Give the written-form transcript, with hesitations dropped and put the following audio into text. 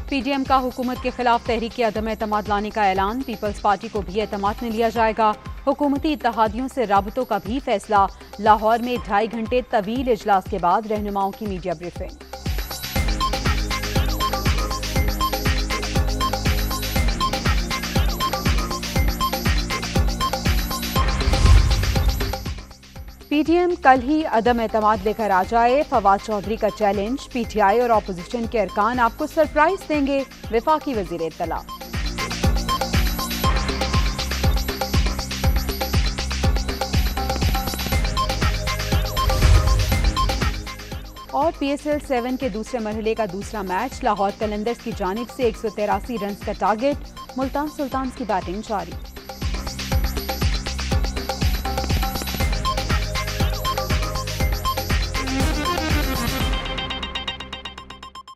PDM का हुकूमत के खिलाफ तहरीक अदम एतमाद लाने का ऐलान। पीपल्स पार्टी को भी एतमाद में लिया जाएगा। हुकूमती इत्तेहादियों से राबतों का भी फैसला। लाहौर में 2.5 घंटे तवील इजलास के बाद रहनुमाओं की मीडिया ब्रीफिंग। पीडीएम कल ही अदम एतमाद लेकर आ जाए, फवाद चौधरी का चैलेंज। पीटीआई और अपोजिशन के अरकान आपको सरप्राइज देंगे, वफाकी वजीर इत्तला। और PSL 7 के दूसरे मरहले का दूसरा मैच। लाहौर कलंदर्स की जानिब से 183 रन का टारगेट। मुल्तान सुल्तान की बैटिंग जारी।